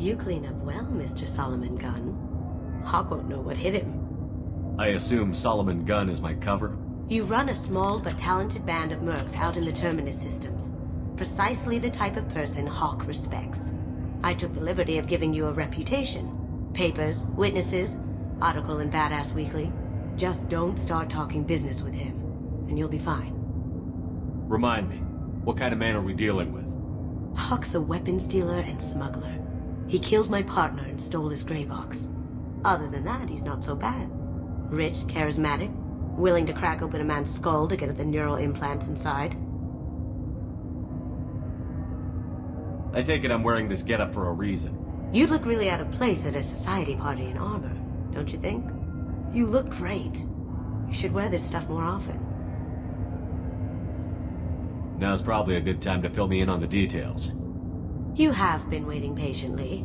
You clean up well, Mr. Solomon Gunn. Hawk won't know what hit him. I assume Solomon Gunn is my cover? You run a small but talented band of mercs out in the Terminus systems. Precisely the type of person Hawk respects. I took the liberty of giving you a reputation. Papers, witnesses, article in Badass Weekly. Just don't start talking business with him, and you'll be fine. Remind me, what kind of man are we dealing with? Hawk's a weapons dealer and smuggler. He killed my partner and stole his gray box. Other than that, he's not so bad. Rich, charismatic, willing to crack open a man's skull to get at the neural implants inside. I take it I'm wearing this getup for a reason. You'd look really out of place at a society party in armor, don't you think? You look great. You should wear this stuff more often. Now's probably a good time to fill me in on the details. You have been waiting patiently.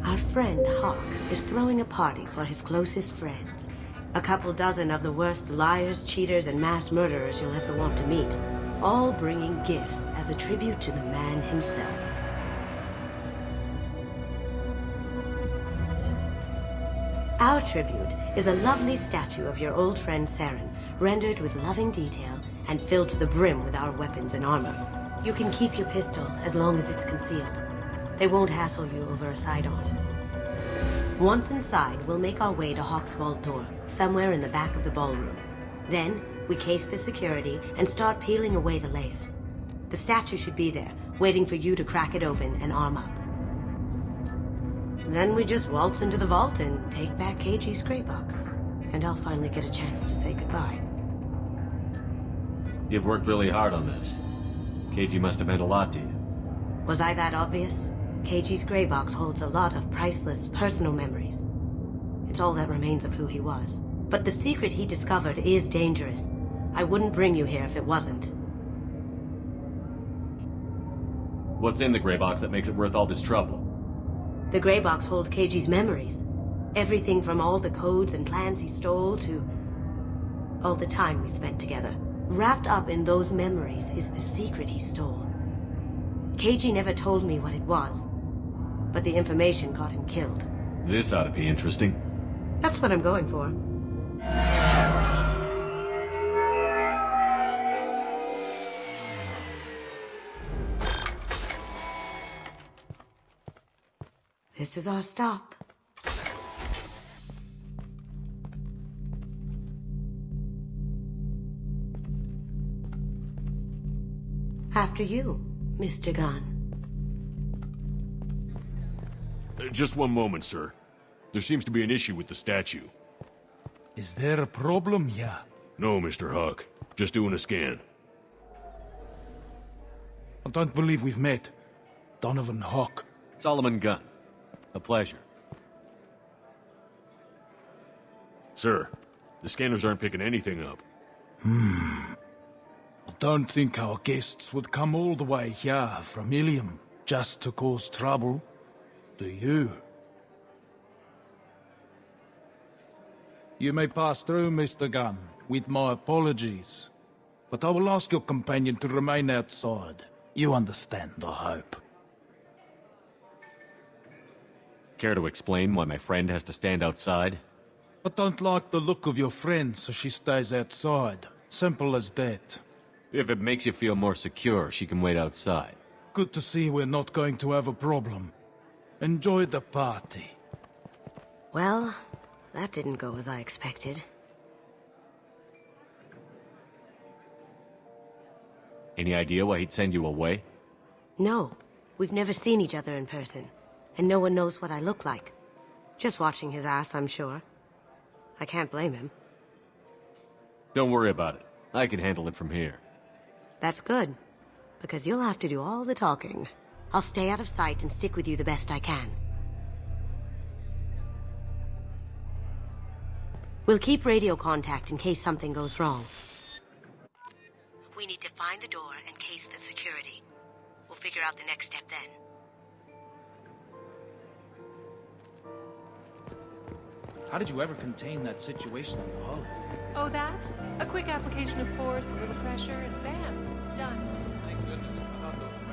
Our friend Hawk is throwing a party for his closest friends. A couple dozen of the worst liars, cheaters, and mass murderers you'll ever want to meet. All bringing gifts as a tribute to the man himself. Our tribute is a lovely statue of your old friend Saren, rendered with loving detail and filled to the brim with our weapons and armor. You can keep your pistol as long as it's concealed. They won't hassle you over a sidearm. Once inside, we'll make our way to Hawk's vault door, somewhere in the back of the ballroom. Then, we case the security and start peeling away the layers. The statue should be there, waiting for you to crack it open and arm up. Then we just waltz into the vault and take back KG's gray box. And I'll finally get a chance to say goodbye. You've worked really hard on this. KG must have meant a lot to you. Was I that obvious? KG's gray box holds a lot of priceless personal memories. It's all that remains of who he was. But the secret he discovered is dangerous. I wouldn't bring you here if it wasn't. What's in the gray box that makes it worth all this trouble? The gray box holds KG's memories. Everything from all the codes and plans he stole to all the time we spent together. Wrapped up in those memories is the secret he stole. KG never told me what it was, but the information got him killed. This ought to be interesting. That's what I'm going for. This is our stop. After you, Mr. Gunn. Just one moment, sir. There seems to be an issue with the statue. Is there a problem here? No, Mr. Hawk. Just doing a scan. I don't believe we've met. Donovan Hawk. Solomon Gunn. A pleasure. Sir, the scanners aren't picking anything up. I don't think our guests would come all the way here from Ilium just to cause trouble. Do you? You may pass through, Mr. Gunn, with my apologies. But I will ask your companion to remain outside. You understand, I hope. Care to explain why my friend has to stand outside? I don't like the look of your friend, so she stays outside. Simple as that. If it makes you feel more secure, she can wait outside. Good to see we're not going to have a problem. Enjoy the party. Well, that didn't go as I expected. Any idea why he'd send you away? No, we've never seen each other in person, and no one knows what I look like. Just watching his ass, I'm sure. I can't blame him. Don't worry about it. I can handle it from here. That's good, because you'll have to do all the talking. I'll stay out of sight and stick with you the best I can. We'll keep radio contact in case something goes wrong. We need to find the door and case the security. We'll figure out the next step then. How did you ever contain that situation on the hull? Oh, that? A quick application of force, a little pressure, and bam, done. Thank goodness. I thought those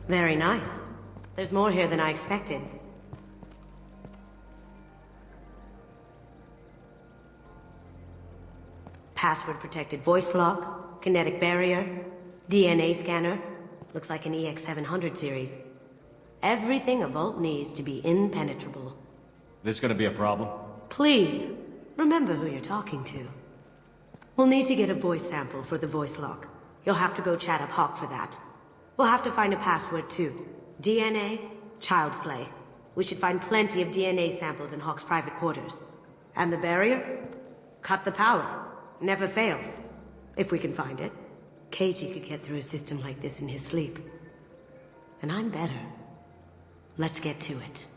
Very nice. There's more here than I expected. Password-protected voice lock, kinetic barrier, DNA scanner. Looks like an EX700 series. Everything a vault needs to be impenetrable. This gonna be a problem? Please, remember who you're talking to. We'll need to get a voice sample for the voice lock. You'll have to go chat up Hawk for that. We'll have to find a password too. DNA, child's play. We should find plenty of DNA samples in Hawk's private quarters. And the barrier? Cut the power. Never fails. If we can find it. Keiji could get through a system like this in his sleep. And I'm better. Let's get to it.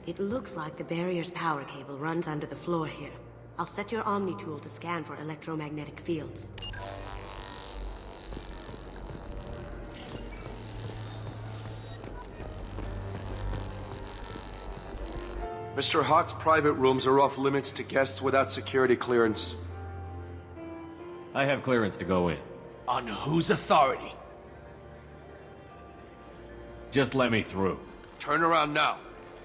It looks like the barrier's power cable runs under the floor here. I'll set your Omni tool to scan for electromagnetic fields. Mr. Hawk's private rooms are off limits to guests without security clearance. I have clearance to go in. On whose authority? Just let me through. Turn around now,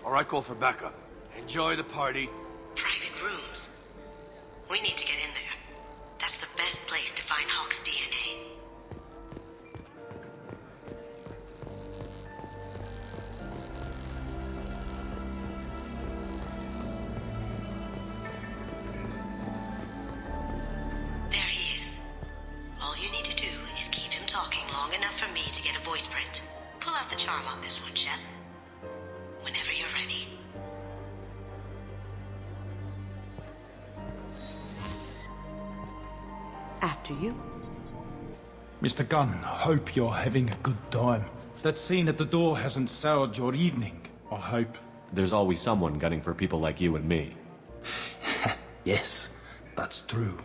or I call for backup. Enjoy the party. Private rooms. We need to get in there. That's the best place to find Hawk's DNA. There he is. All you need to do is keep him talking long enough for me to get a voice print. Pull out the charm on this one, Chet. Whenever you're ready. After you. Mr. Gunn, hope you're having a good time. That scene at the door hasn't soured your evening, I hope. There's always someone gunning for people like you and me. Yes, that's true.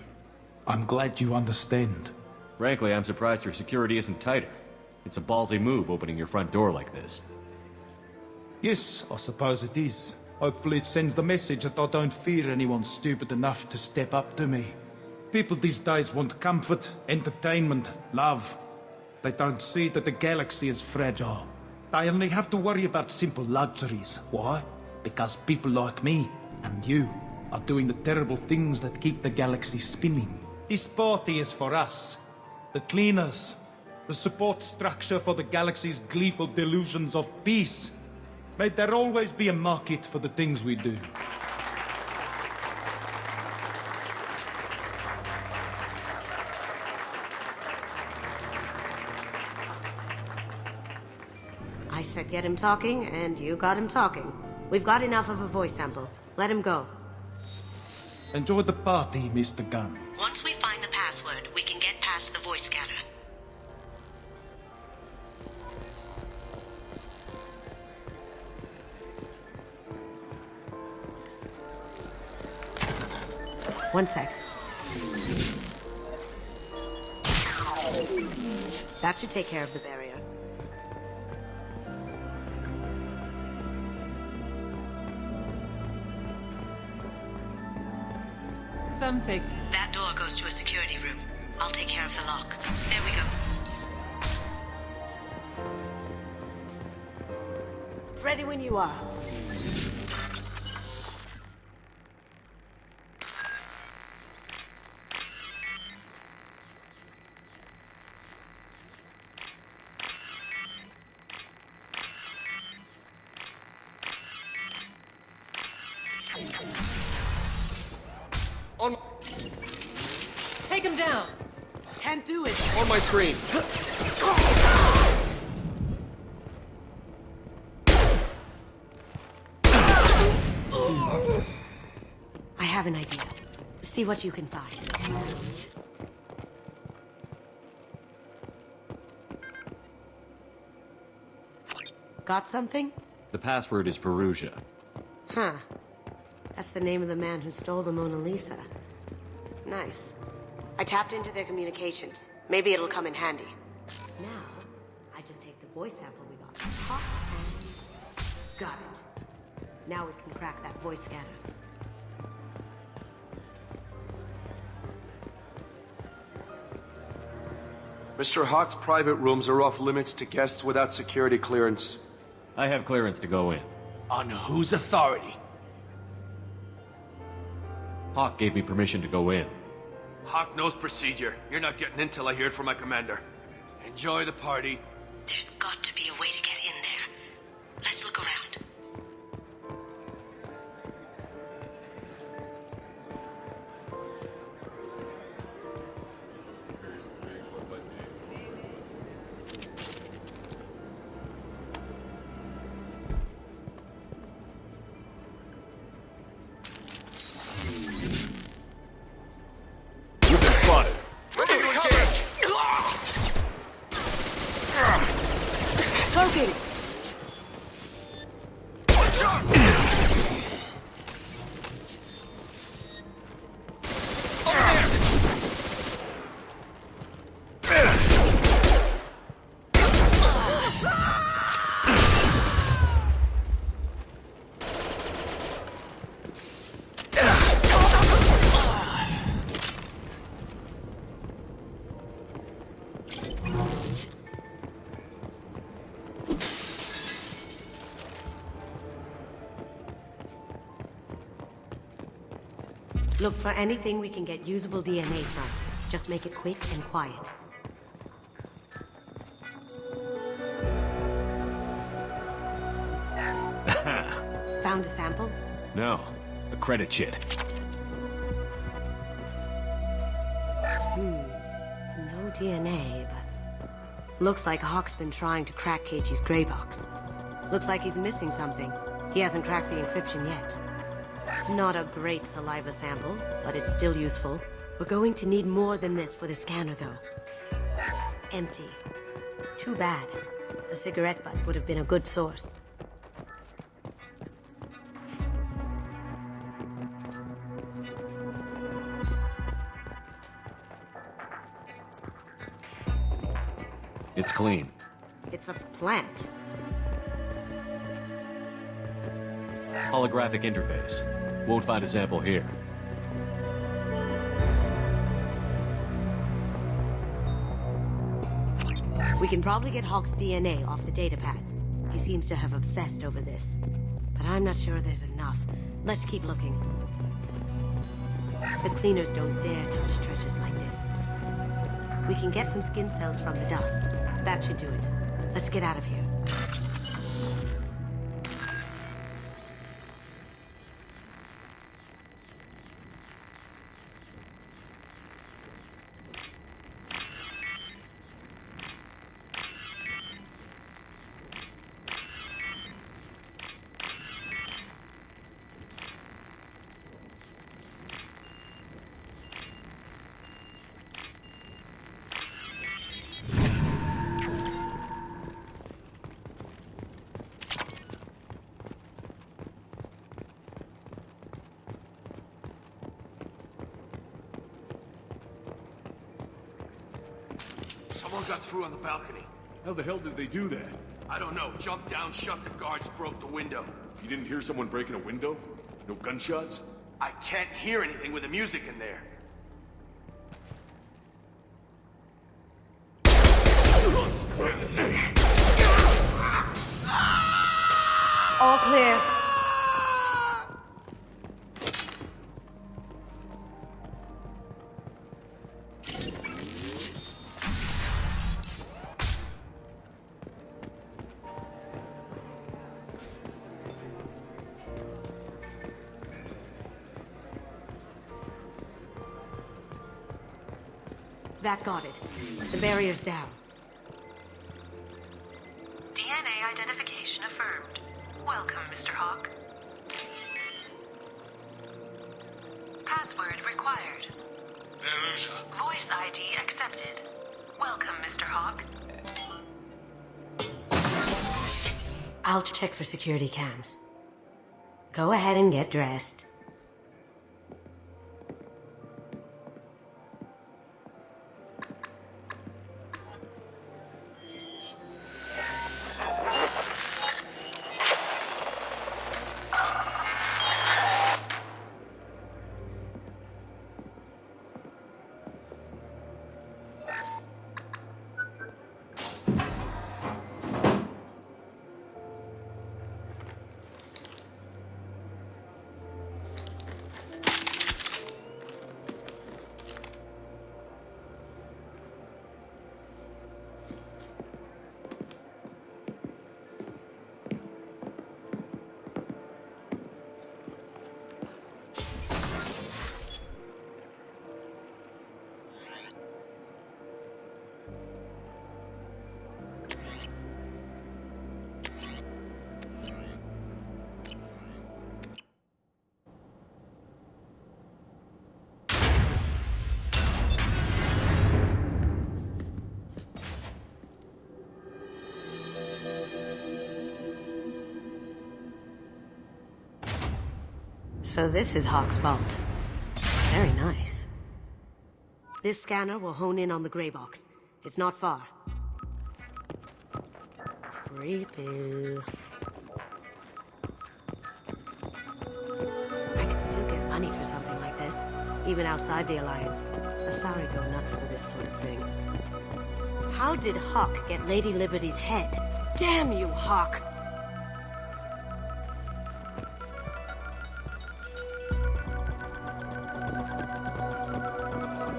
I'm glad you understand. Frankly, I'm surprised your security isn't tighter. It's a ballsy move opening your front door like this. Yes, I suppose it is. Hopefully it sends the message that I don't fear anyone stupid enough to step up to me. People these days want comfort, entertainment, love. They don't see that the galaxy is fragile. They only have to worry about simple luxuries. Why? Because people like me and you are doing the terrible things that keep the galaxy spinning. This party is for us, the cleaners, the support structure for the galaxy's gleeful delusions of peace. May there always be a market for the things we do. I said get him talking, and you got him talking. We've got enough of a voice sample. Let him go. Enjoy the party, Mr. Gunn. Once we find the password, we can get past the voice scanner. One sec. That should take care of the barrier. Some say That door goes to a security room. I'll take care of the lock. There we go. Ready when you are. On, take him down. Can't do it. on my screen. I have an idea. See what you can find. Got something? The password is Perugia. Huh. That's the name of the man who stole the Mona Lisa. Nice. I tapped into their communications. Maybe it'll come in handy. Now, I just take the voice sample we got. Hot and... Got it. Now we can crack that voice scanner. Mr. Hawk's private rooms are off limits to guests without security clearance. I have clearance to go in. On whose authority? Hawk gave me permission to go in. Hawk knows procedure. You're not getting in till I hear it from my commander. Enjoy the party. There's got to be a way to get in there. Let's look around. You've been spotted. Located! Look for anything we can get usable DNA from. Just make it quick and quiet. Found a sample? No, a credit chit. No DNA, but... Looks like Hawk's been trying to crack KG's gray box. Looks like he's missing something. He hasn't cracked the encryption yet. Not a great saliva sample, but it's still useful. We're going to need more than this for the scanner, though. Empty. Too bad. A cigarette butt would have been a good source. It's clean. It's a plant. Holographic interface. Won't find a sample here. We can probably get Hawk's DNA off the datapad. He seems to have obsessed over this. But I'm not sure there's enough. Let's keep looking. The cleaners don't dare touch treasures like this. We can get some skin cells from the dust. That should do it. Let's get out of here. Someone got through on the balcony. How the hell did they do that? I don't know. Jumped down, shut the guards, broke the window. You didn't hear someone breaking a window? No gunshots? I can't hear anything with the music in there. All clear. That got it. The barrier's down. DNA identification affirmed. Welcome, Mr. Hawk. Password required. Veruza. Voice ID accepted. Welcome, Mr. Hawk. I'll check for security cams. Go ahead and get dressed. So this is Hawk's vault. Very nice. This scanner will hone in on the gray box. It's not far. Creepy. I can still get money for something like this, even outside the Alliance. Asari go nuts for this sort of thing. How did Hawk get Lady Liberty's head? Damn you, Hawk!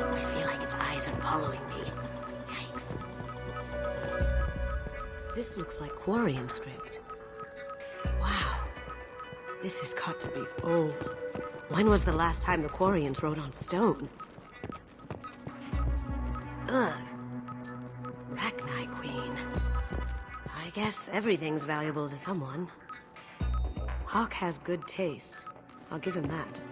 I feel like its eyes are following me. Yikes. This looks like Quarian script. Wow. This has got to be old. When was the last time the Quarians wrote on stone? Ugh. Rachni Queen. I guess everything's valuable to someone. Hawk has good taste. I'll give him that.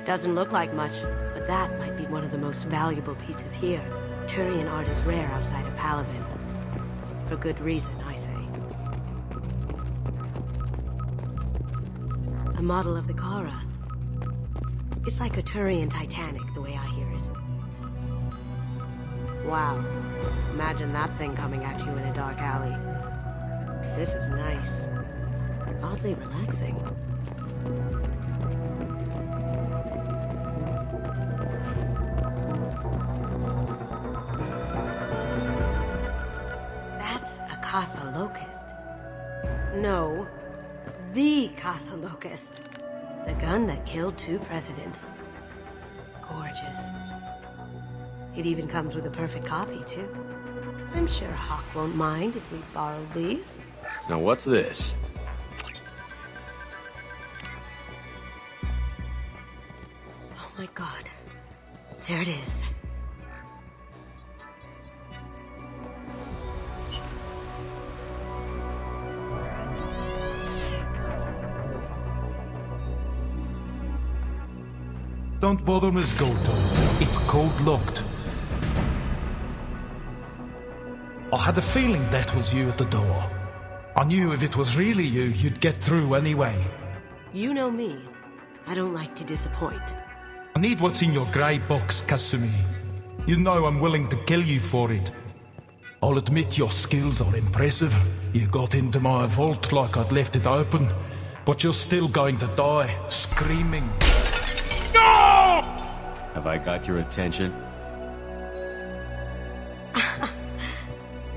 Doesn't look like much, but that might be one of the most valuable pieces here. Turian art is rare outside of Palavin. For good reason, I say. A model of the Kara. It's like a Turian Titanic, the way I hear it. Wow. Imagine that thing coming at you in a dark alley. This is nice. Oddly relaxing. That's a Casa Locust. No. The Casa Locust. The gun that killed 2 presidents. Gorgeous. It even comes with a perfect copy, too. I'm sure Hawk won't mind if we borrowed these. Now what's this? Oh my god. There it is. Don't bother, Miss Goto. It's code locked. I had a feeling that was you at the door. I knew if it was really you, you'd get through anyway. You know me. I don't like to disappoint. I need what's in your grey box, Kasumi. You know I'm willing to kill you for it. I'll admit your skills are impressive. You got into my vault like I'd left it open, but you're still going to die, screaming. No! Have I got your attention?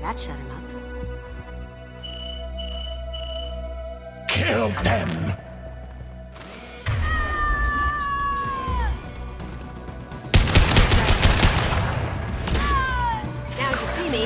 That shut him up. Kill them! Now you see me.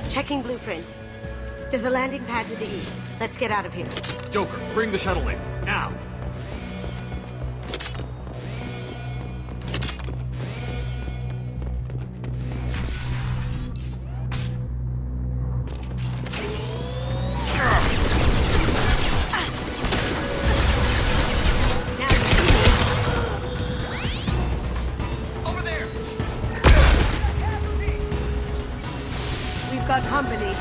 Checking blueprints. There's a landing pad to the east. Let's get out of here. Joker, bring the shuttle in, now! Now you see me. Over there! We've got company.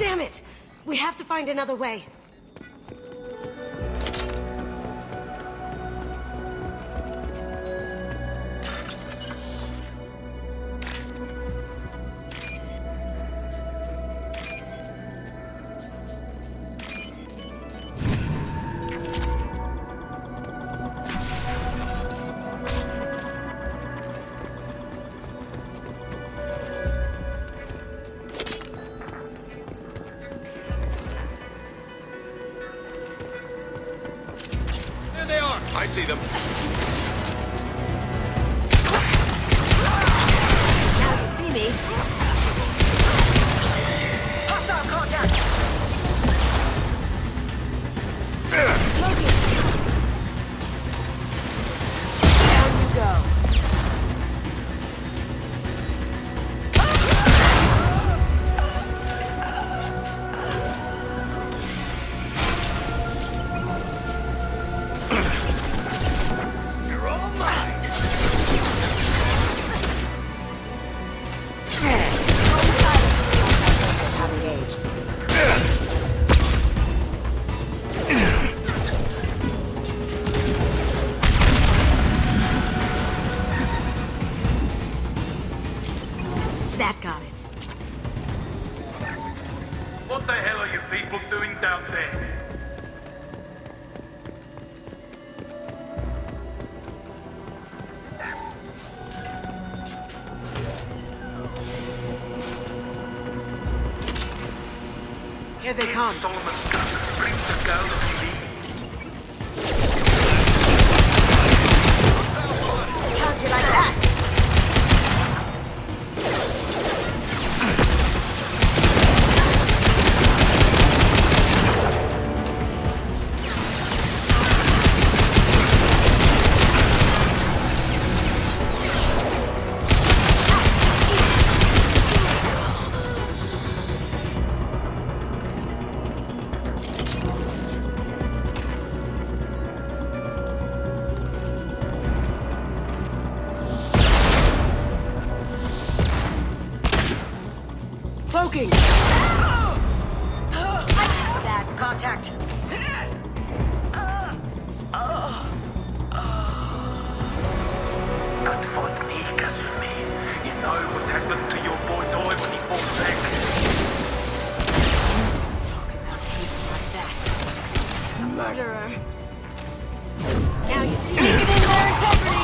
Damn it! We have to find another way. I see them. Now you see me. Hostile contact! Logan! Down you go. That got it. What the hell are you people doing down there? Here they come. Solomon's gun. Bring the girl to me. How'd you like that? Poking! That contact! Not for me, Kasumi. You know what happened to your boy Toy when he fought back. Talk about people like that. Murderer! Now you see me in their integrity!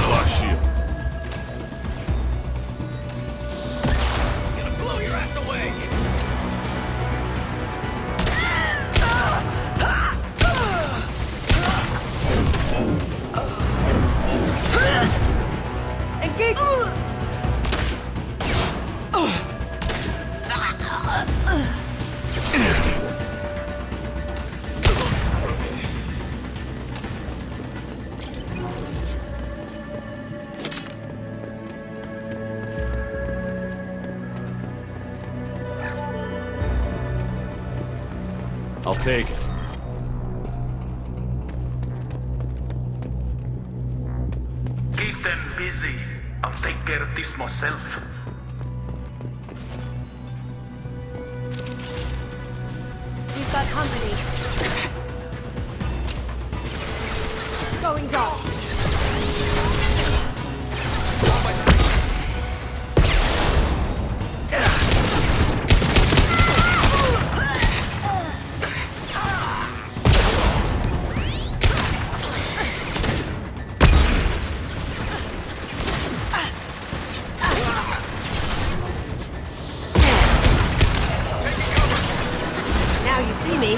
Lock shields. Gonna blow your ass away! Engage! I'll take it. Keep them busy. I'll take care of this myself. We've got company. It's going dark. Now you see me.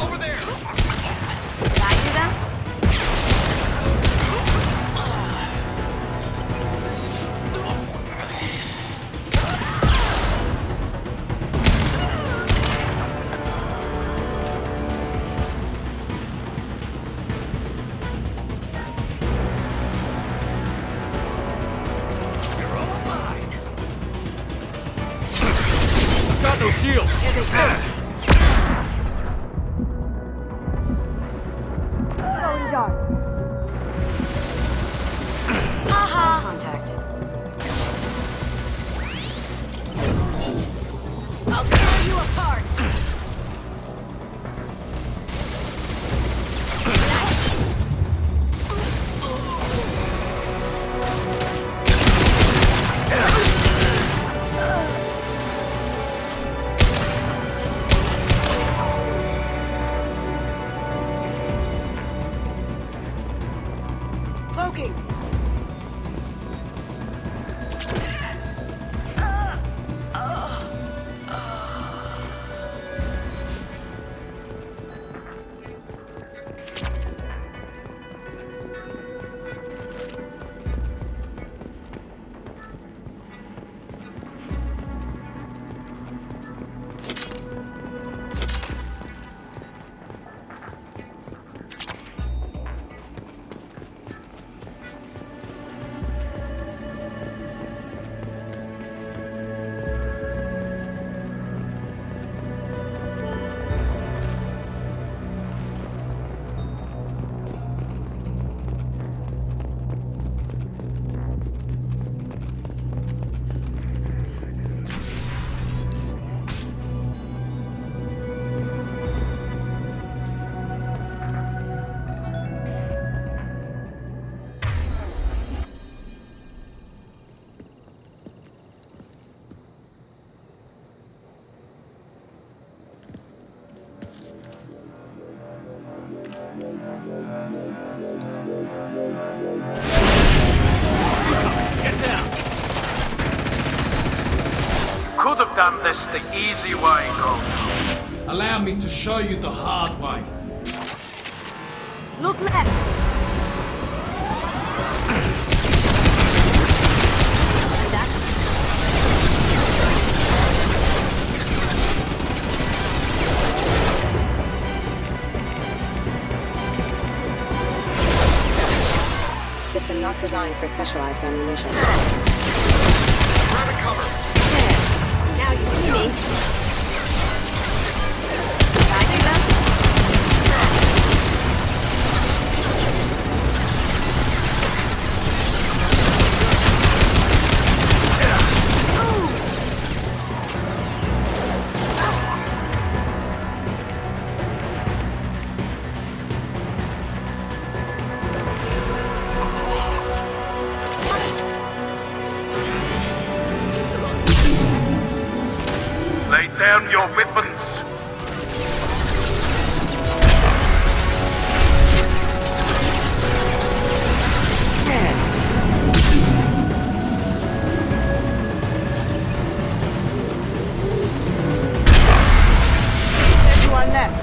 Over there! Did I do that? You're all mine! Got those shields! Here they come. Going dark. Aha! Contact. done this the easy way, Ghost. Allow me to show you the hard way. Look left. And that. System not designed for specialized ammunition. Grab cover. There. Now you see me. Guiding them. Lay down your weapons. Everyone left.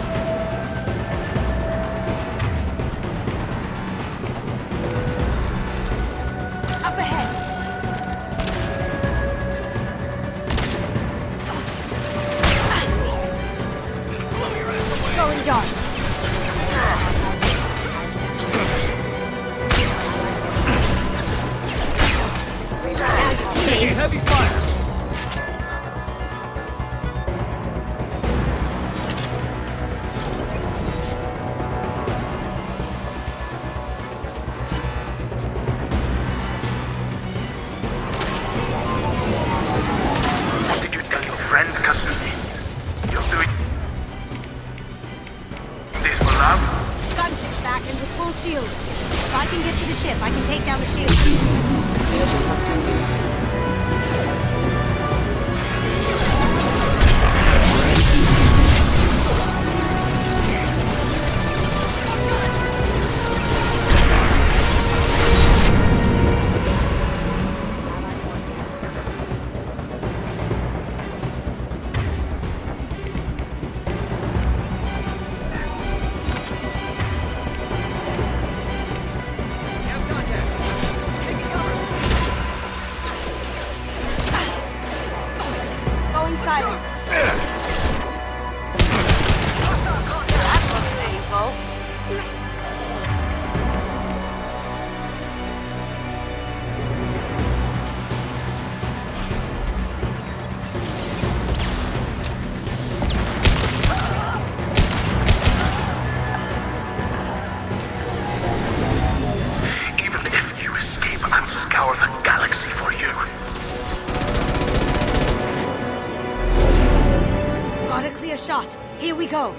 Up ahead. Going dark. Taking heavy fire. Did you tell your friend, Kasumi? You're doing this for love? Gunship's back and with full shield. If I can get to the ship, I can take down the shield. Collision proximity. Going silent. That looks painful. Even if you escape, I'll scour the galaxy for you. Got a clear shot. Here we go.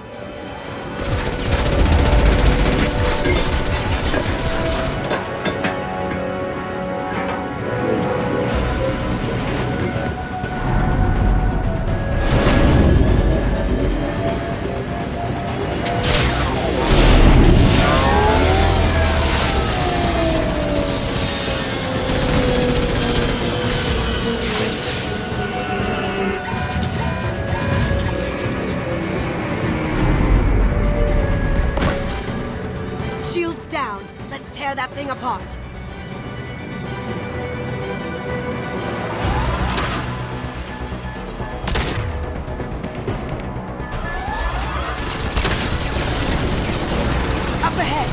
Shields down. Let's tear that thing apart. Up ahead.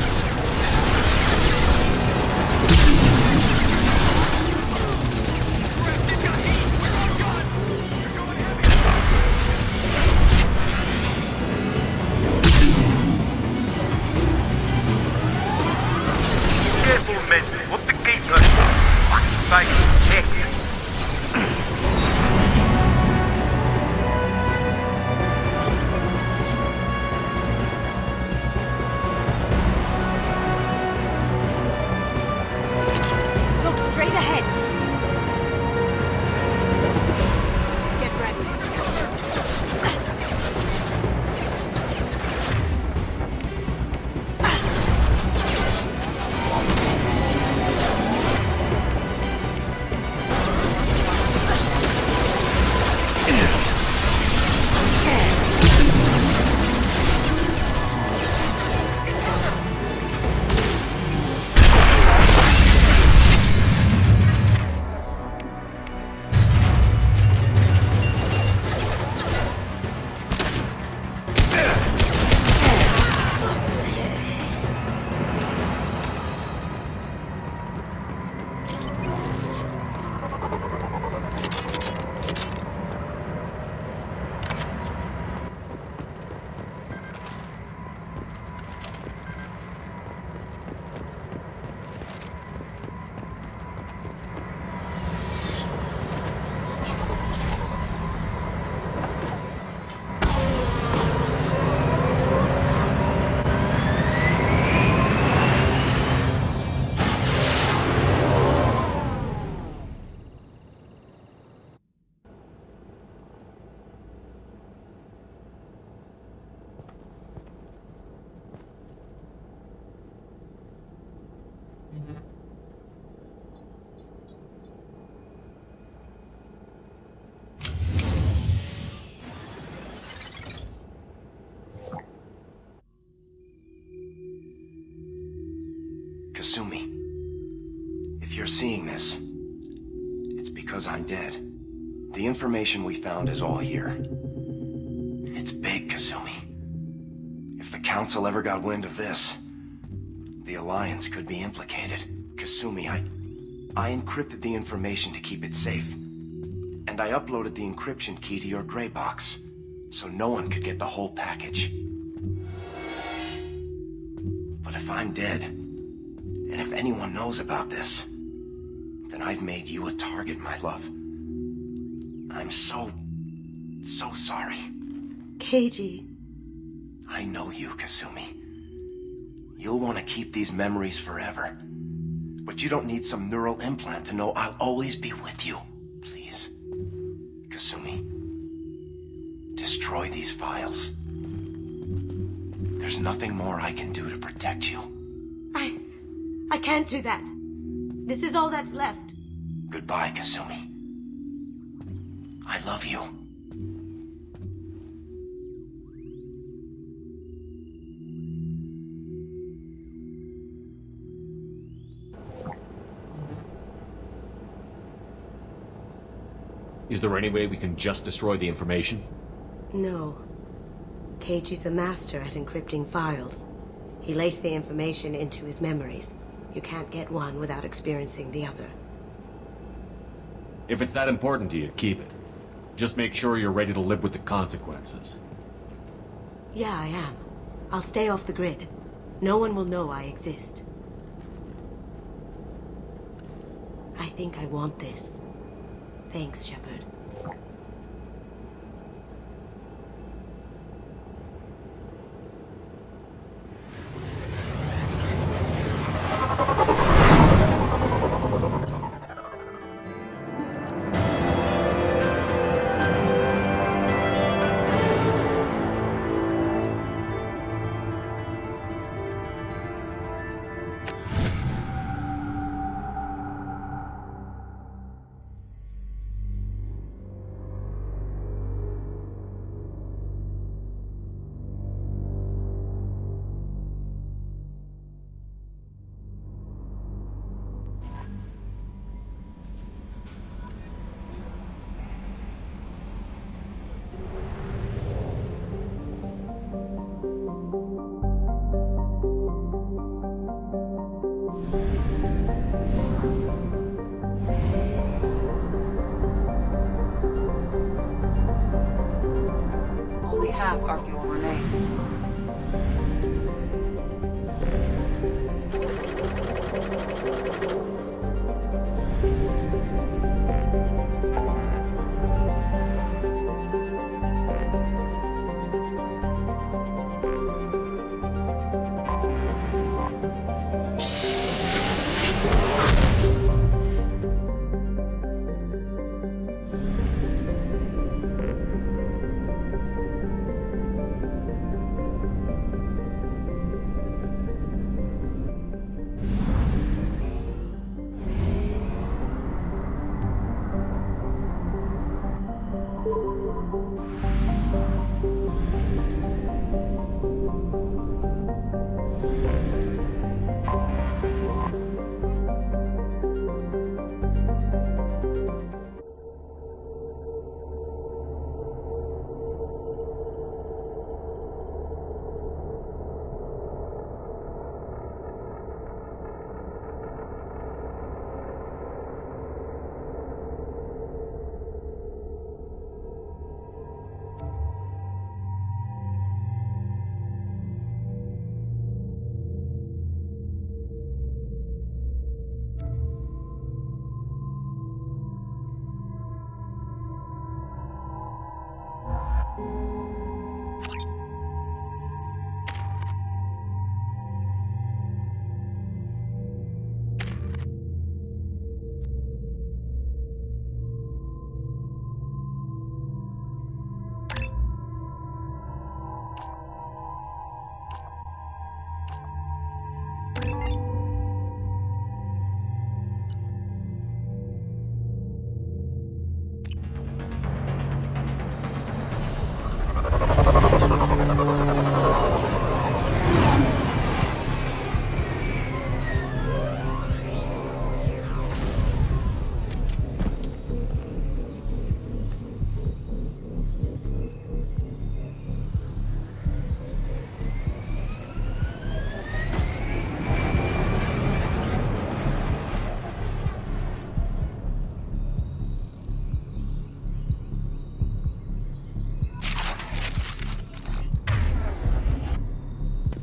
Careful, men. What the gatelet? Like, heck. Look straight ahead. Get ready. seeing this, it's because I'm dead. The information we found is all here. It's big, Kasumi. If the Council ever got wind of this, the Alliance could be implicated. Kasumi, I encrypted the information to keep it safe. And I uploaded the encryption key to your gray box, so no one could get the whole package. But if I'm dead, and if anyone knows about this, then I've made you a target, my love. I'm so sorry. Keiji. I know you, Kasumi. You'll want to keep these memories forever. But you don't need some neural implant to know I'll always be with you. Please, Kasumi, destroy these files. There's nothing more I can do to protect you. I can't do that. This is all that's left. Goodbye, Kasumi. I love you. Is there any way we can just destroy the information? No. Keiji's a master at encrypting files. He laced the information into his memories. You can't get one without experiencing the other. If it's that important to you, keep it. Just make sure you're ready to live with the consequences. Yeah, I am. I'll stay off the grid. No one will know I exist. I think I want this. Thanks, Shepard. Half our fuel remains.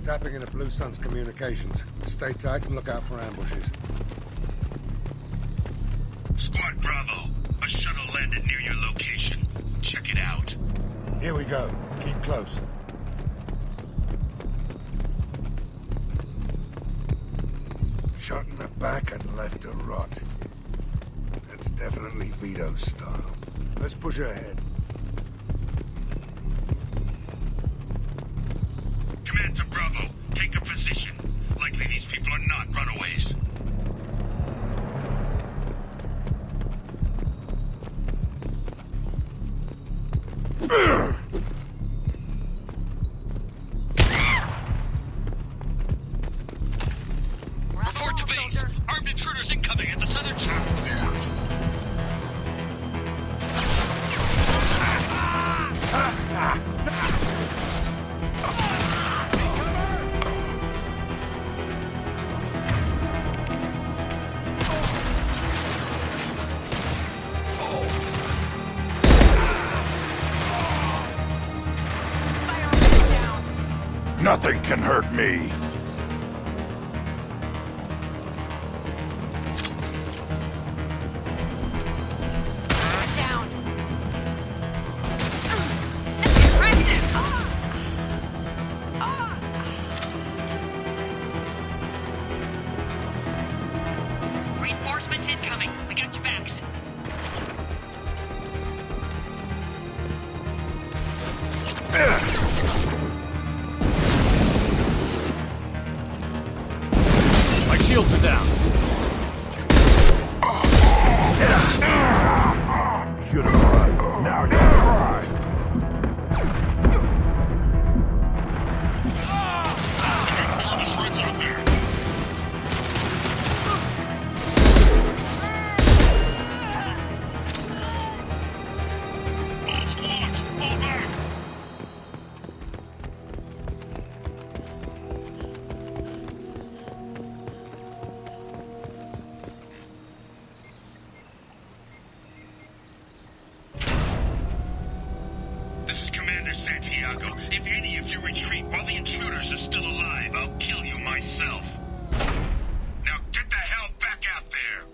Tapping into Blue Sun's communications. Stay tight and look out for ambushes. Squad Bravo, a shuttle landed near your location. Check it out. Here we go. Keep close. Shot in the back and left to rot. That's definitely Vito's style. Let's push ahead. Command to Bravo, take a position. Likely these people are not runaways. Report to base. Armed intruders incoming at the southern tower. Nothing can hurt me. Down. This is aggressive. Reinforcements incoming. We got your backs. My shields are down. Should have run. Now you cry. All squads, fall back. This is Commander Santiago. If any of you retreat while the intruders are still alive, I'll kill you myself. Now get the hell back out there!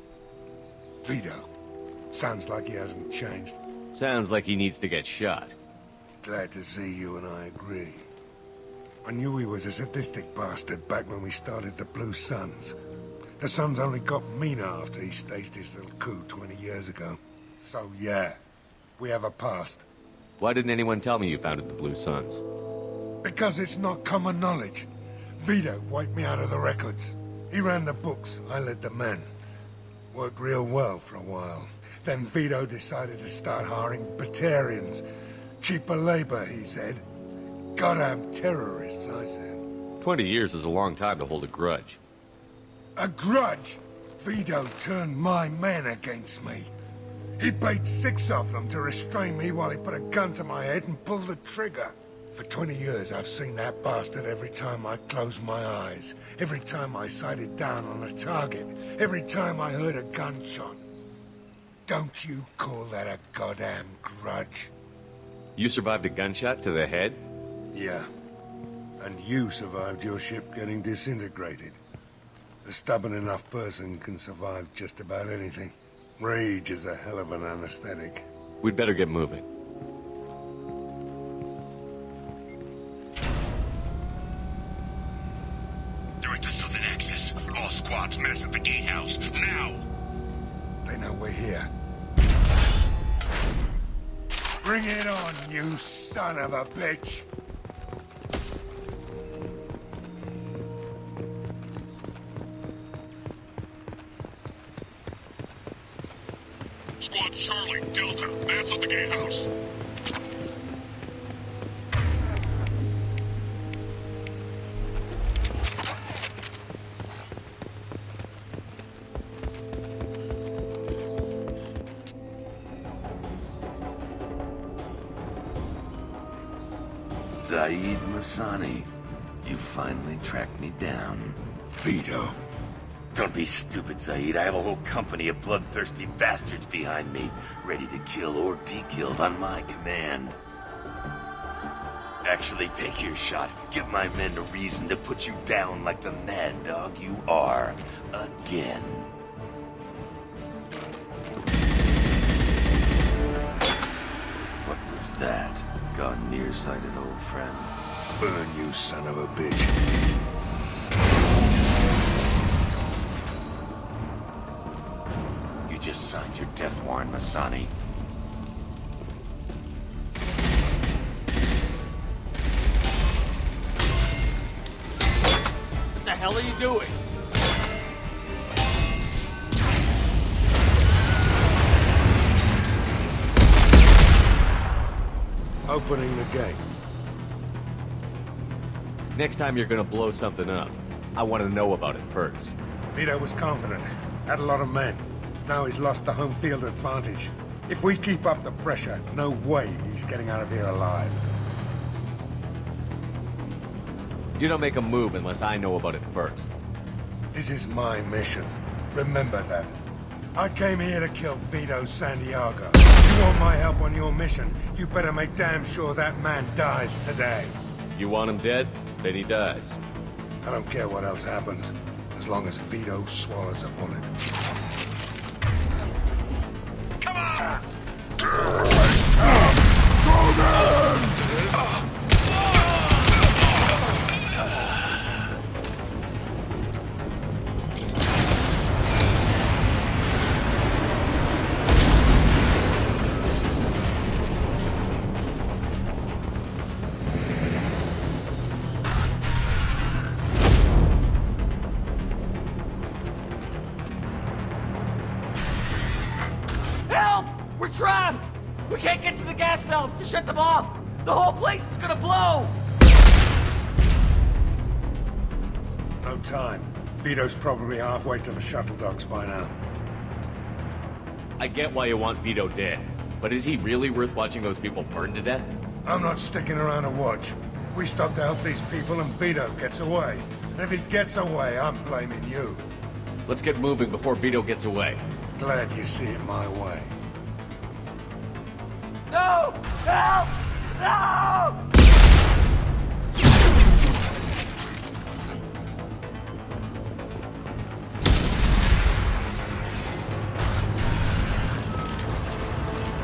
Vito. Sounds like he hasn't changed. Sounds like he needs to get shot. Glad to see you and I agree. I knew he was a sadistic bastard back when we started the Blue Suns. The Suns only got meaner after he staged his little coup 20 years ago. So yeah, we have a past. Why didn't anyone tell me you founded the Blue Suns? Because it's not common knowledge. Vito wiped me out of the records. He ran the books, I led the men. Worked real well for a while. Then Vito decided to start hiring Batarians. Cheaper labor, he said. Goddamn terrorists, I said. 20 years is a long time to hold a grudge. A grudge? Vito turned my men against me. He paid 6 of them to restrain me while he put a gun to my head and pulled the trigger. For 20 years, I've seen that bastard every time I closed my eyes. Every time I sighted down on a target. Every time I heard a gunshot. Don't you call that a goddamn grudge? You survived a gunshot to the head? Yeah. And you survived your ship getting disintegrated. A stubborn enough person can survive just about anything. Rage is a hell of an anesthetic. We'd better get moving. They're at the southern axis. All squads mass at the gatehouse. Now! They know we're here. Bring it on, you son of a bitch! Squad Charlie, Delta, mass at the gatehouse. Zaid Masani, you finally tracked me down. Vito. Don't be stupid, Zaid. I have a whole company of bloodthirsty bastards behind me, ready to kill or be killed on my command. Actually take your shot. Give my men a reason to put you down like the mad dog you are. Again. What was that? Gone nearsighted, old friend. Burn, you son of a bitch. You just signed your death warrant, Masani. What the hell are you doing? Opening the gate. Next time you're gonna blow something up, I want to know about it first. Vito was confident. Had a lot of men. Now he's lost the home field advantage. If we keep up the pressure, no way he's getting out of here alive. You don't make a move unless I know about it first. This is my mission. Remember that. I came here to kill Vito Santiago. You want my help on your mission, you better make damn sure that man dies today. You want him dead? Then he dies. I don't care what else happens, as long as Vito swallows a bullet. Come on! Help! We're trapped! We can't get to the gas valves to shut them off! The whole place is gonna blow! No time. Vito's probably halfway to the shuttle docks by now. I get why you want Vito dead, but is he really worth watching those people burn to death? I'm not sticking around to watch. We stop to help these people and Vito gets away. And if he gets away, I'm blaming you. Let's get moving before Vito gets away. Glad you see it my way. No! Help! No!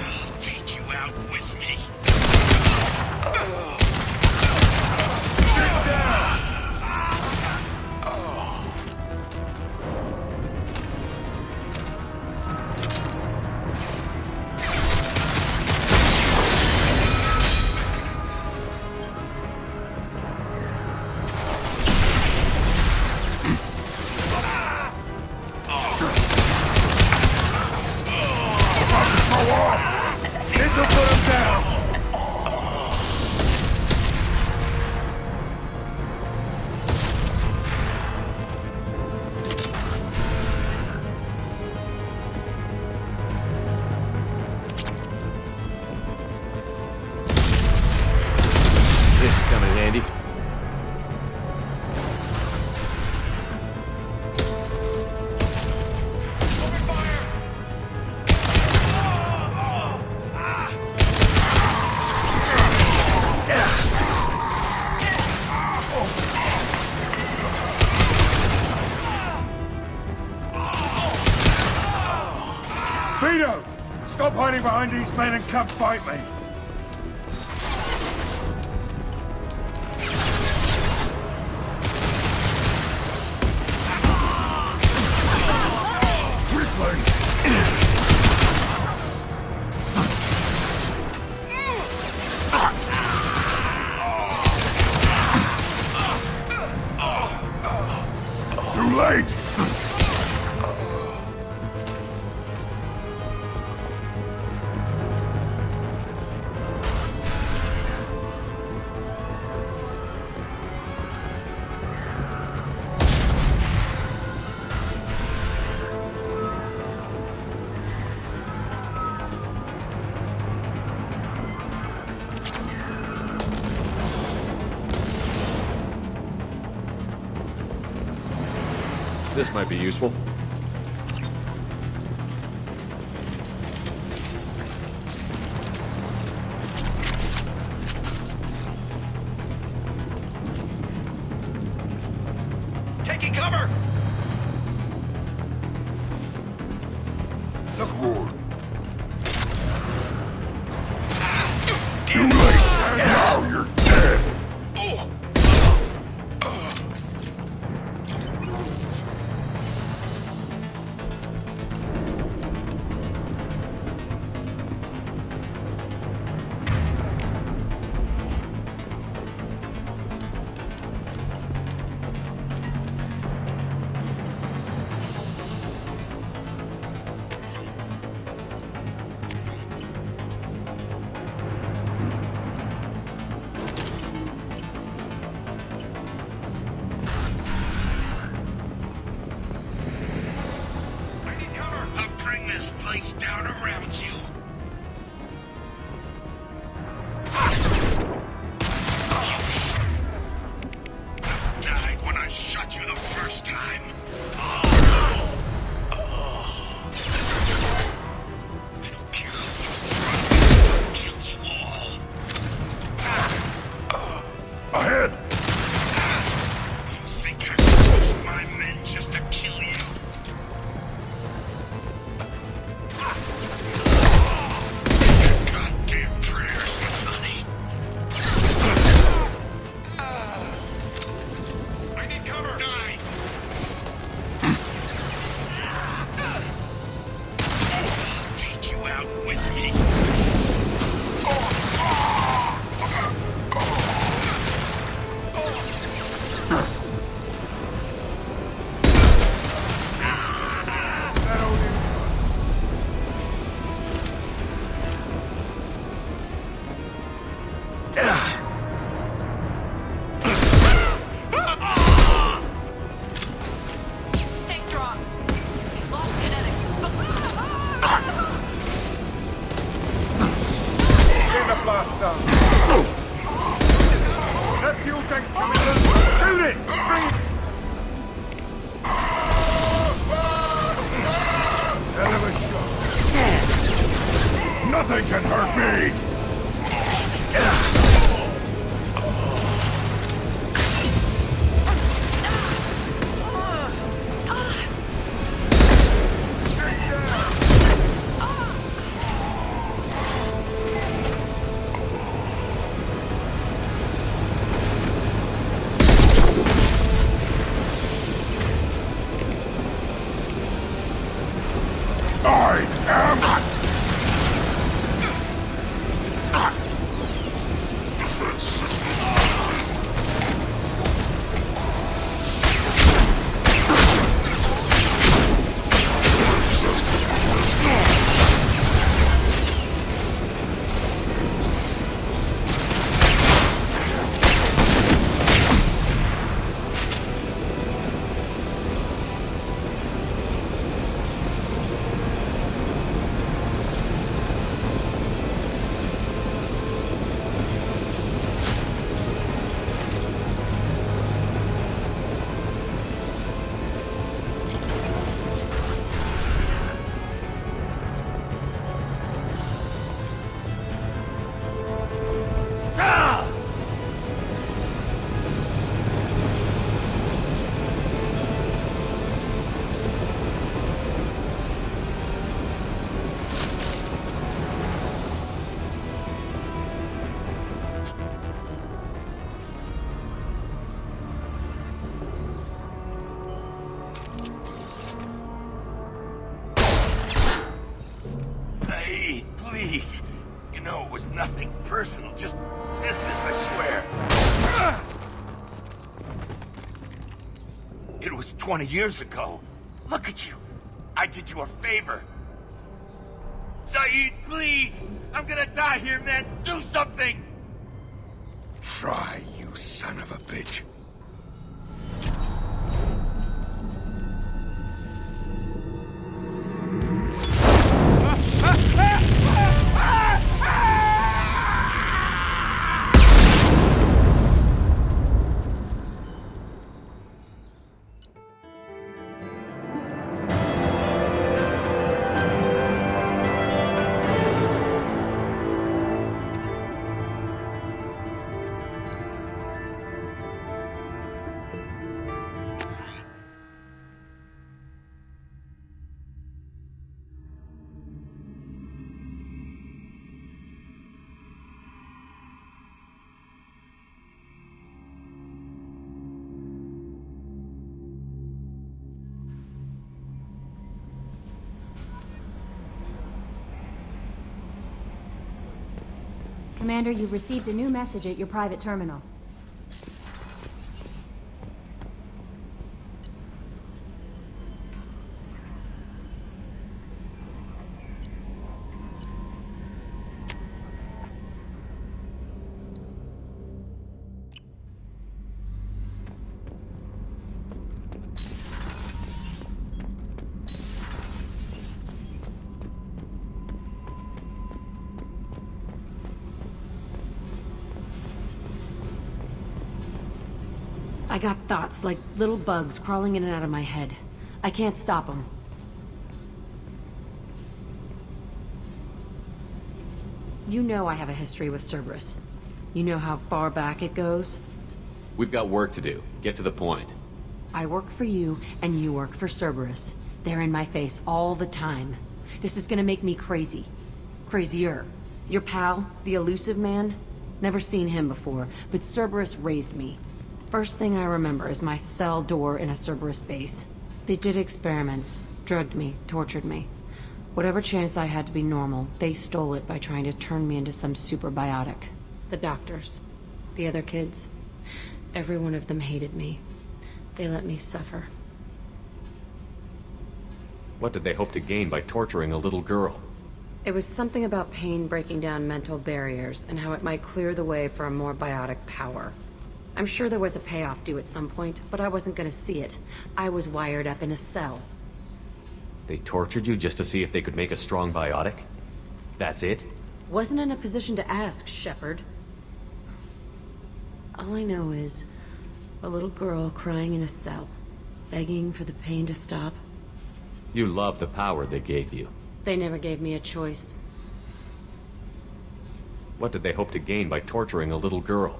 I'll take you out with me. This'll put him down! This should come in handy. Vito! Stop hiding behind these men and come fight me! Too late! This might be useful. Too late! Now you're dead! Place down around you. You died when I shot you the first time. I don't care who you kill you all. Ahead! You think I would use my men just to kill you? Goddamn prayers, Sonny. I need cover. Die. I'll take you out with me. Stay strong. We've lost genetics. Get the blast down! That fuel tank's coming in! Shoot it! Bring it! Hell of a shot! Nothing can hurt me! I am... Please. You know, it was nothing personal, just business, I swear. It was 20 years ago. Look at you. I did you a favor. Saeed, please! I'm gonna die here, man! Do something! Try, you son of a bitch. Commander, you've received a new message at your private terminal. I got thoughts like little bugs crawling in and out of my head. I can't stop them. You know I have a history with Cerberus. You know how far back it goes? We've got work to do. Get to the point. I work for you, and you work for Cerberus. They're in my face all the time. This is gonna make me crazy. Crazier. Your pal, the elusive man? Never seen him before, but Cerberus raised me. First thing I remember is my cell door in a Cerberus base. They did experiments, drugged me, tortured me. Whatever chance I had to be normal, they stole it by trying to turn me into some super biotic. The doctors, the other kids, every one of them hated me. They let me suffer. What did they hope to gain by torturing a little girl? It was something about pain breaking down mental barriers and how it might clear the way for a more biotic power. I'm sure there was a payoff due at some point, but I wasn't gonna see it. I was wired up in a cell. They tortured you just to see if they could make a strong biotic? That's it? Wasn't in a position to ask, Shepard. All I know is a little girl crying in a cell, begging for the pain to stop. You love the power they gave you. They never gave me a choice. What did they hope to gain by torturing a little girl?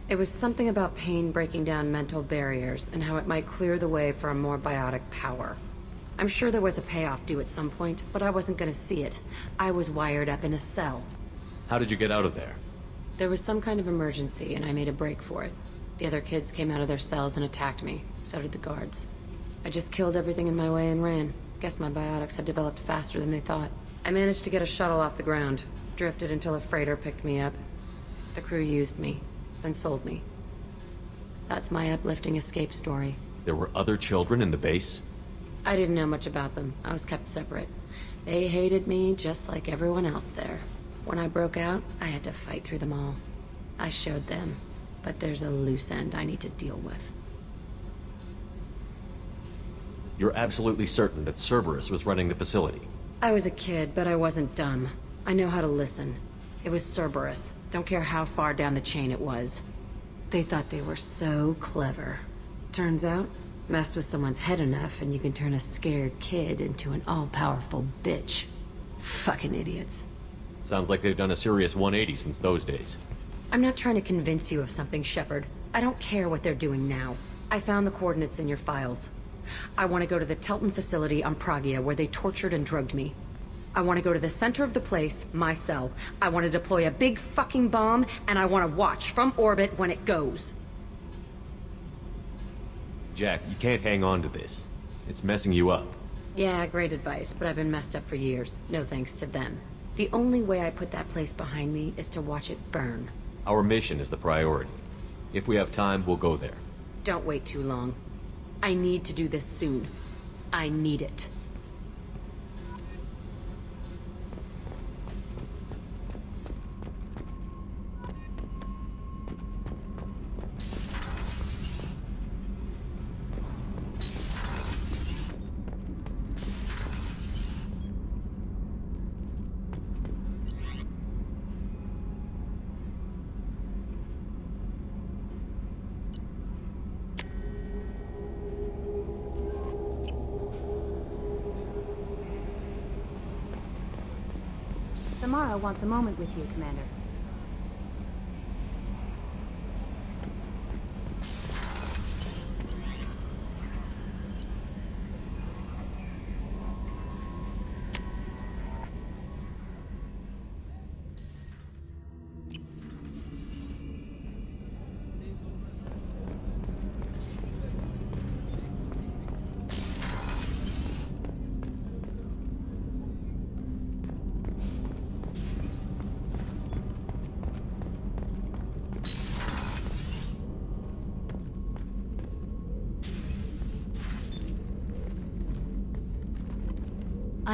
It was something about pain breaking down mental barriers and how it might clear the way for a more biotic power. I'm sure there was a payoff due at some point, but I wasn't gonna see it. I was wired up in a cell. How did you get out of there? There was some kind of emergency, and I made a break for it. The other kids came out of their cells and attacked me. So did the guards. I just killed everything in my way and ran. Guess my biotics had developed faster than they thought. I managed to get a shuttle off the ground. Drifted until a freighter picked me up. The crew used me, then sold me. That's my uplifting escape story. There were other children in the base? I didn't know much about them. I was kept separate. They hated me just like everyone else there. When I broke out, I had to fight through them all. I showed them, but there's a loose end I need to deal with. You're absolutely certain that Cerberus was running the facility? I was a kid, but I wasn't dumb. I know how to listen. It was Cerberus. Don't care how far down the chain it was. They thought they were so clever. Turns out, mess with someone's head enough and you can turn a scared kid into an all-powerful bitch. Fucking idiots. Sounds like they've done a serious 180 since those days. I'm not trying to convince you of something, Shepard. I don't care what they're doing now. I found the coordinates in your files. I want to go to the Telton facility on Pragia where they tortured and drugged me. I want to go to the center of the place, my cell. I want to deploy a big fucking bomb, and I want to watch from orbit when it goes. Jack, you can't hang on to this. It's messing you up. Yeah, great advice, but I've been messed up for years. No thanks to them. The only way I put that place behind me is to watch it burn. Our mission is the priority. If we have time, we'll go there. Don't wait too long. I need to do this soon. I need it. Samara wants a moment with you, Commander.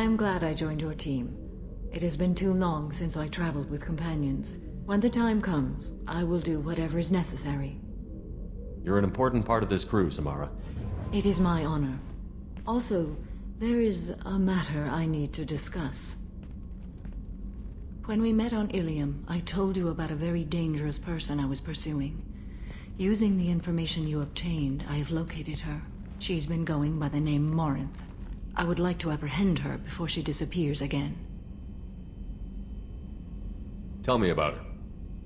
am glad I joined your team. It has been too long since I traveled with companions. When the time comes, I will do whatever is necessary. You're an important part of this crew, Samara. It is my honor. Also, there is a matter I need to discuss. When we met on Ilium, I told you about a very dangerous person I was pursuing. Using the information you obtained, I have located her. She's been going by the name Morinth. I would like to apprehend her before she disappears again. Tell me about her.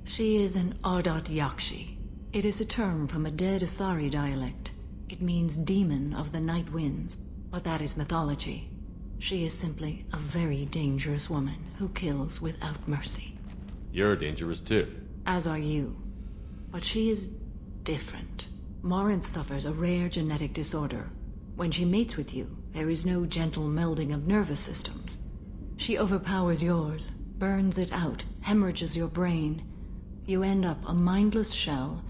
She is an Ardat Yakshi. It is a term from a dead Asari dialect. It means demon of the night winds, but that is mythology. She is simply a very dangerous woman who kills without mercy. You're dangerous too. As are you. But she is different. Morinth suffers a rare genetic disorder. When she mates with you, there is no gentle melding of nervous systems. She overpowers yours, burns it out, hemorrhages your brain. You end up a mindless shell,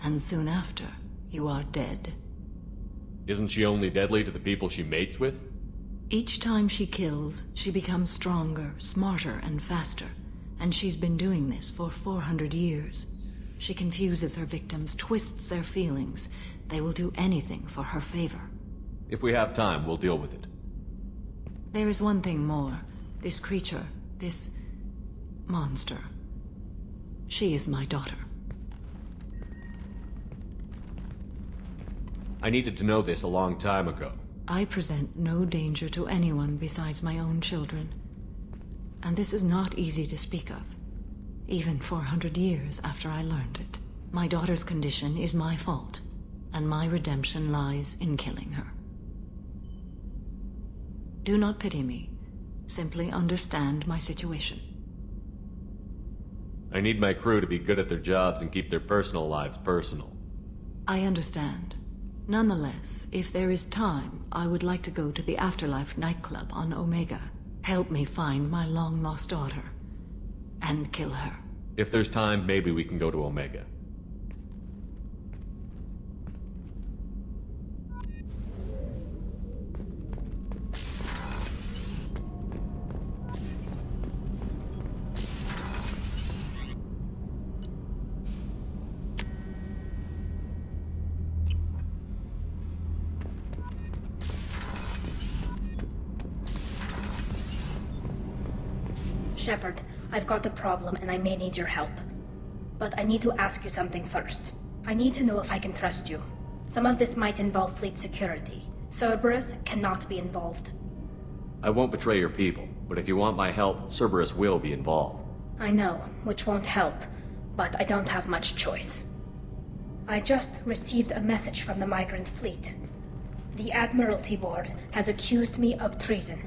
and soon after, you are dead. Isn't she only deadly to the people she mates with? Each time she kills, she becomes stronger, smarter, and faster. And she's been doing this for 400 years. She confuses her victims, twists their feelings. They will do anything for her favor. If we have time, we'll deal with it. There is one thing more. This creature, this monster. She is my daughter. I needed to know this a long time ago. I present no danger to anyone besides my own children. And this is not easy to speak of, even 400 years after I learned it. My daughter's condition is my fault, and my redemption lies in killing her. Do not pity me. Simply understand my situation. I need my crew to be good at their jobs and keep their personal lives personal. I understand. Nonetheless, if there is time, I would like to go to the Afterlife nightclub on Omega. Help me find my long-lost daughter. And kill her. If there's time, maybe we can go to Omega. Shepard, I've got a problem and I may need your help. But I need to ask you something first. I need to know if I can trust you. Some of this might involve fleet security. Cerberus cannot be involved. I won't betray your people, but if you want my help, Cerberus will be involved. I know, which won't help, but I don't have much choice. I just received a message from the migrant fleet. The Admiralty Board has accused me of treason.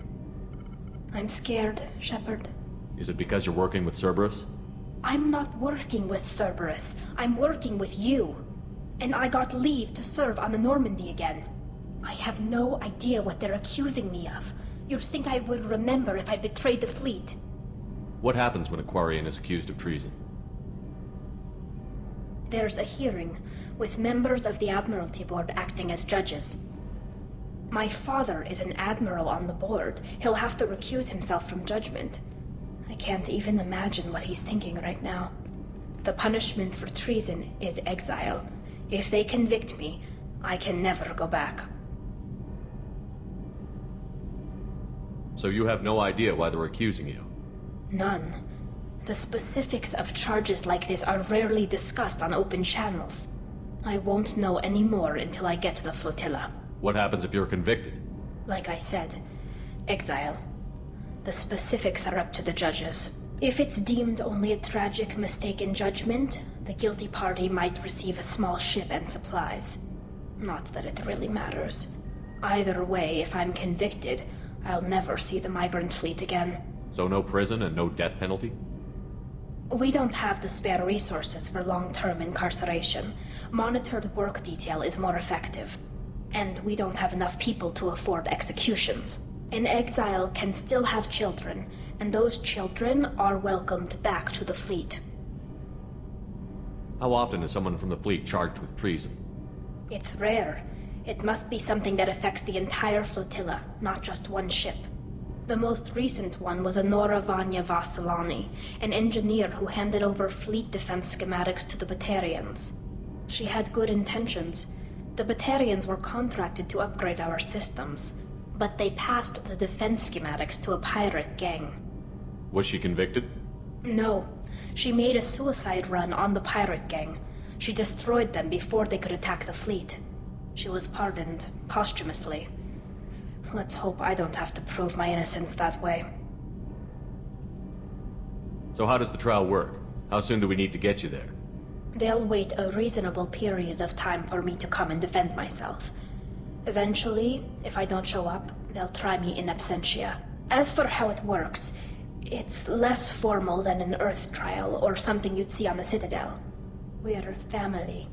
I'm scared, Shepard. Is it because you're working with Cerberus? I'm not working with Cerberus. I'm working with you. And I got leave to serve on the Normandy again. I have no idea what they're accusing me of. You'd think I would remember if I betrayed the fleet. What happens when a Quarian is accused of treason? There's a hearing, with members of the Admiralty Board acting as judges. My father is an admiral on the board. He'll have to recuse himself from judgment. I can't even imagine what he's thinking right now. The punishment for treason is exile. If they convict me, I can never go back. So you have no idea why they're accusing you? None. The specifics of charges like this are rarely discussed on open channels. I won't know any more until I get to the flotilla. What happens if you're convicted? Like I said, exile. The specifics are up to the judges. If it's deemed only a tragic mistake in judgment, the guilty party might receive a small ship and supplies. Not that it really matters. Either way, if I'm convicted, I'll never see the migrant fleet again. So no prison and no death penalty? We don't have the spare resources for long-term incarceration. Monitored work detail is more effective. And we don't have enough people to afford executions. An exile can still have children, and those children are welcomed back to the fleet. How often is someone from the fleet charged with treason? It's rare. It must be something that affects the entire flotilla, not just one ship. The most recent one was Honora Vanya Vasilani, an engineer who handed over fleet defense schematics to the Batarians. She had good intentions. The Batarians were contracted to upgrade our systems, but they passed the defense schematics to a pirate gang. Was she convicted? No. She made a suicide run on the pirate gang. She destroyed them before they could attack the fleet. She was pardoned posthumously. Let's hope I don't have to prove my innocence that way. So how does the trial work? How soon do we need to get you there? They'll wait a reasonable period of time for me to come and defend myself. Eventually, if I don't show up, they'll try me in absentia. As for how it works, it's less formal than an Earth trial or something you'd see on the Citadel. We're family.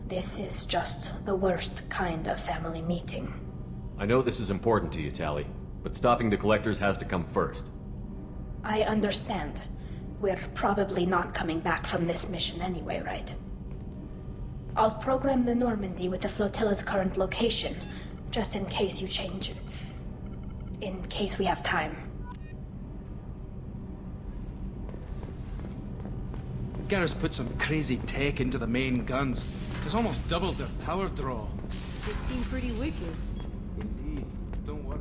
This is just the worst kind of family meeting. I know this is important to you, Tally, but stopping the Collectors has to come first. I understand. We're probably not coming back from this mission anyway, right? I'll program the Normandy with the flotilla's current location, just in case you change it. In case we have time. Garrus put some crazy tech into the main guns. It's almost doubled their power draw. They seem pretty wicked. Indeed. Don't worry.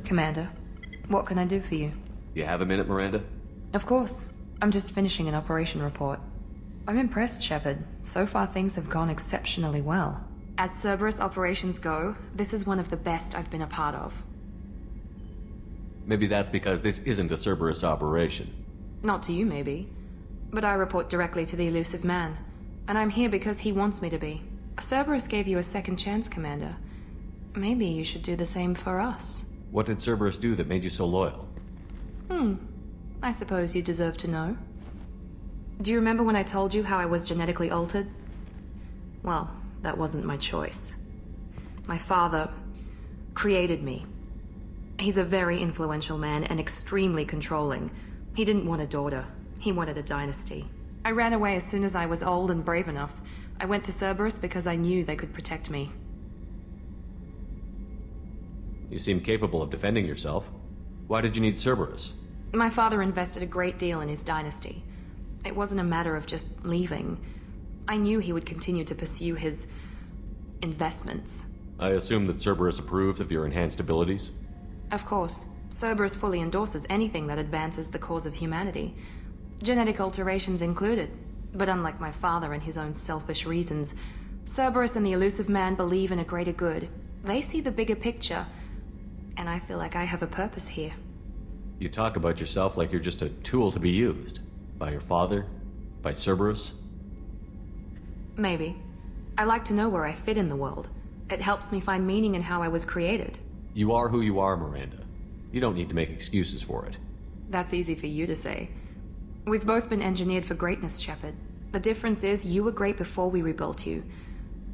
Commander, what can I do for you? You have a minute, Miranda? Of course. I'm just finishing an operation report. I'm impressed, Shepard. So far things have gone exceptionally well. As Cerberus operations go, this is one of the best I've been a part of. Maybe that's because this isn't a Cerberus operation. Not to you, maybe. But I report directly to the elusive man. And I'm here because he wants me to be. Cerberus gave you a second chance, Commander. Maybe you should do the same for us. What did Cerberus do that made you so loyal? I suppose you deserve to know. Do you remember when I told you how I was genetically altered? Well, that wasn't my choice. My father created me. He's a very influential man and extremely controlling. He didn't want a daughter. He wanted a dynasty. I ran away as soon as I was old and brave enough. I went to Cerberus because I knew they could protect me. You seem capable of defending yourself. Why did you need Cerberus? My father invested a great deal in his dynasty. It wasn't a matter of just leaving. I knew he would continue to pursue his investments. I assume that Cerberus approved of your enhanced abilities? Of course. Cerberus fully endorses anything that advances the cause of humanity. Genetic alterations included. But unlike my father and his own selfish reasons, Cerberus and the elusive man believe in a greater good. They see the bigger picture, and I feel like I have a purpose here. You talk about yourself like you're just a tool to be used. By your father? By Cerberus? Maybe. I like to know where I fit in the world. It helps me find meaning in how I was created. You are who you are, Miranda. You don't need to make excuses for it. That's easy for you to say. We've both been engineered for greatness, Shepard. The difference is you were great before we rebuilt you.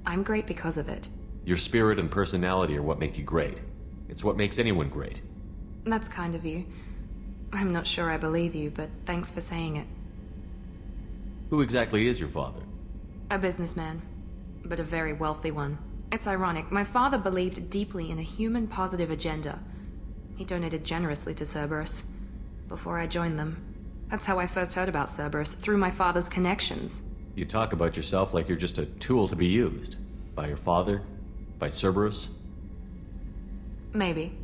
I'm great because of it. Your spirit and personality are what make you great. It's what makes anyone great. That's kind of you. I'm not sure I believe you, but thanks for saying it. Who exactly is your father? A businessman, but a very wealthy one. It's ironic. My father believed deeply in a human-positive agenda. He donated generously to Cerberus before I joined them. That's how I first heard about Cerberus, through my father's connections. You talk about yourself like you're just a tool to be used. By your father? By Cerberus? Maybe.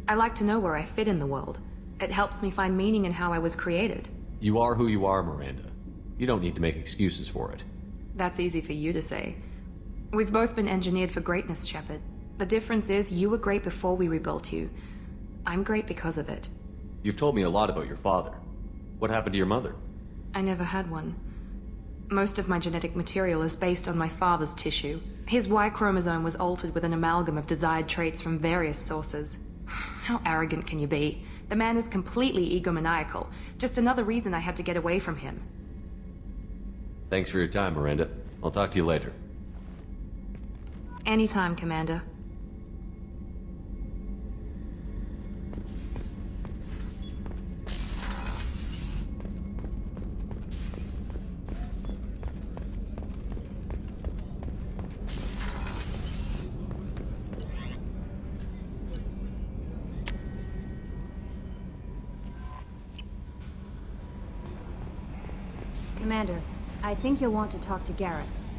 I like to know where I fit in the world. It helps me find meaning in how I was created. You are who you are, Miranda. You don't need to make excuses for it. That's easy for you to say. We've both been engineered for greatness, Shepard. The difference is you were great before we rebuilt you. I'm great because of it. You've told me a lot about your father. What happened to your mother? I never had one. Most of my genetic material is based on my father's tissue. His Y chromosome was altered with an amalgam of desired traits from various sources. How arrogant can you be? The man is completely egomaniacal. Just another reason I had to get away from him. Thanks for your time, Miranda. I'll talk to you later. Anytime, Commander. Commander, I think you'll want to talk to Garrus.